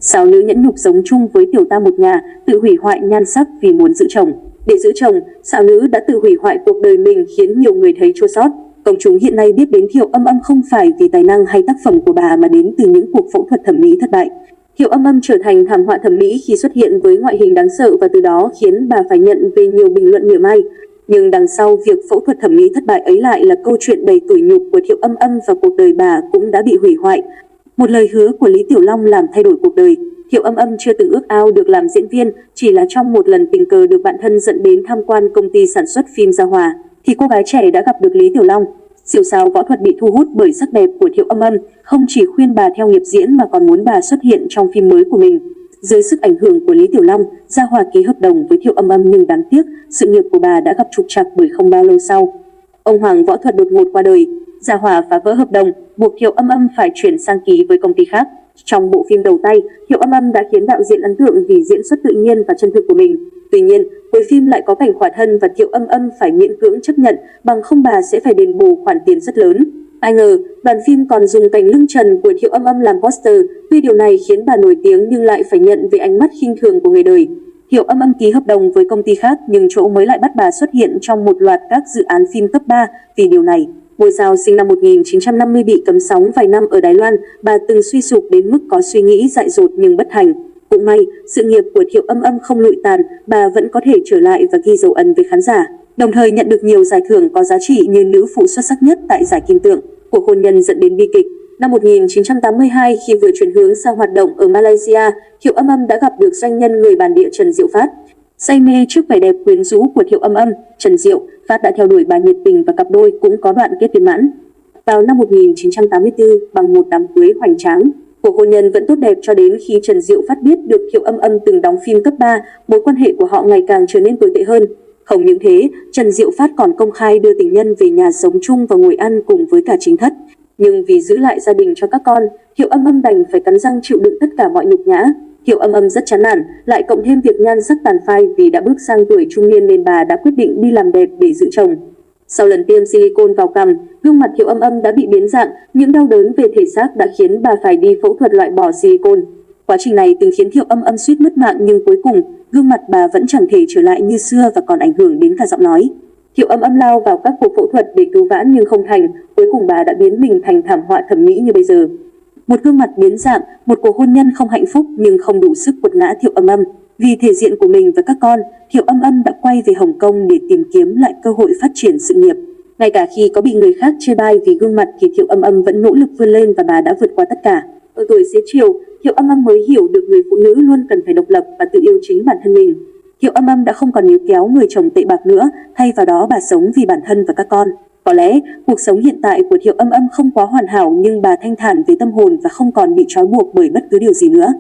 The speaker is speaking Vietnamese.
Sao nữ nhẫn nhục sống chung với tiểu tam một nhà, tự hủy hoại nhan sắc vì muốn giữ chồng. Để giữ chồng, sao nữ đã tự hủy hoại cuộc đời mình khiến nhiều người thấy chua xót. Công chúng hiện nay biết đến Thiệu Âm Âm không phải vì tài năng hay tác phẩm của bà mà đến từ những cuộc phẫu thuật thẩm mỹ thất bại. Thiệu Âm Âm trở thành thảm họa thẩm mỹ khi xuất hiện với ngoại hình đáng sợ và từ đó khiến bà phải nhận về nhiều bình luận mỉa mai. Nhưng đằng sau việc phẫu thuật thẩm mỹ thất bại ấy lại là câu chuyện đầy tủi nhục của Thiệu Âm Âm và cuộc đời bà cũng đã bị hủy hoại. Một lời hứa của Lý Tiểu Long làm thay đổi cuộc đời. Thiệu Âm Âm chưa từng ước ao được làm diễn viên, chỉ là trong một lần tình cờ được bạn thân dẫn đến tham quan công ty sản xuất phim Gia Hòa, thì cô gái trẻ đã gặp được Lý Tiểu Long. Siêu sao võ thuật bị thu hút bởi sắc đẹp của Thiệu Âm Âm, không chỉ khuyên bà theo nghiệp diễn mà còn muốn bà xuất hiện trong phim mới của mình. Dưới sức ảnh hưởng của Lý Tiểu Long, Gia Hòa ký hợp đồng với Thiệu Âm Âm nhưng đáng tiếc, sự nghiệp của bà đã gặp trục trặc bởi không bao lâu sau. Ông Hoàng Võ Thuật đột ngột qua đời, Gia Hòa phá vỡ hợp đồng, buộc Thiệu Âm Âm phải chuyển sang ký với công ty khác. Trong bộ phim đầu tay, Thiệu Âm Âm đã khiến đạo diễn ấn tượng vì diễn xuất tự nhiên và chân thực của mình. Tuy nhiên, cuối phim lại có cảnh khỏa thân và Thiệu Âm Âm phải miễn cưỡng chấp nhận, bằng không bà sẽ phải đền bù khoản tiền rất lớn. Ai ngờ, đoàn phim còn dùng cảnh lưng trần của Thiệu Âm Âm làm poster, tuy điều này khiến bà nổi tiếng nhưng lại phải nhận về ánh mắt khinh thường của người đời. Thiệu Âm Âm ký hợp đồng với công ty khác nhưng chỗ mới lại bắt bà xuất hiện trong một loạt các dự án phim cấp 3, vì điều này. Ngôi sao sinh năm 1950 bị cấm sóng vài năm ở Đài Loan, bà từng suy sụp đến mức có suy nghĩ dại dột nhưng bất thành. Cũng may, sự nghiệp của Thiệu Âm Âm không lụi tàn, bà vẫn có thể trở lại và ghi dấu ấn với khán giả, đồng thời nhận được nhiều giải thưởng có giá trị như nữ phụ xuất sắc nhất tại giải Kim Tượng. Cuộc hôn nhân dẫn đến bi kịch. Năm 1982, khi vừa chuyển hướng sang hoạt động ở Malaysia, Thiệu Âm Âm đã gặp được doanh nhân người bản địa Trần Diệu Phát. Say mê trước vẻ đẹp quyến rũ của Thiệu Âm Âm, Trần Diệu Phát đã theo đuổi bà nhiệt tình và cặp đôi cũng có đoạn kết viên mãn. Vào năm 1984, bằng một đám cưới hoành tráng, cuộc hôn nhân vẫn tốt đẹp cho đến khi Trần Diệu Phát biết được Thiệu Âm Âm từng đóng phim cấp 3, mối quan hệ của họ ngày càng trở nên tồi tệ hơn. Không những thế, Trần Diệu Phát còn công khai đưa tình nhân về nhà sống chung và ngồi ăn cùng với cả chính thất. Nhưng vì giữ lại gia đình cho các con, Thiệu Âm Âm đành phải cắn răng chịu đựng tất cả mọi nhục nhã. Thiệu Âm Âm rất chán nản, lại cộng thêm việc nhan sắc tàn phai vì đã bước sang tuổi trung niên nên bà đã quyết định đi làm đẹp để giữ chồng. Sau lần tiêm silicone vào cằm, gương mặt Thiệu Âm Âm đã bị biến dạng, những đau đớn về thể xác đã khiến bà phải đi phẫu thuật loại bỏ silicone. Quá trình này từng khiến Thiệu Âm Âm suýt mất mạng nhưng cuối cùng, gương mặt bà vẫn chẳng thể trở lại như xưa và còn ảnh hưởng đến cả giọng nói. Thiệu Âm Âm lao vào các cuộc phẫu thuật để cứu vãn nhưng không thành, cuối cùng bà đã biến mình thành thảm họa thẩm mỹ như bây giờ. Một gương mặt biến dạng, một cuộc hôn nhân không hạnh phúc nhưng không đủ sức quật ngã Thiệu Âm Âm. Vì thể diện của mình và các con, Thiệu Âm Âm đã quay về Hồng Kông để tìm kiếm lại cơ hội phát triển sự nghiệp. Ngay cả khi có bị người khác chê bai vì gương mặt thì Thiệu Âm Âm vẫn nỗ lực vươn lên và bà đã vượt qua tất cả. Ở tuổi xế chiều, Thiệu Âm Âm mới hiểu được người phụ nữ luôn cần phải độc lập và tự yêu chính bản thân mình. Thiệu Âm Âm đã không còn níu kéo người chồng tệ bạc nữa, thay vào đó bà sống vì bản thân và các con. Có lẽ, cuộc sống hiện tại của Thiệu Âm Âm không quá hoàn hảo nhưng bà thanh thản về tâm hồn và không còn bị trói buộc bởi bất cứ điều gì nữa.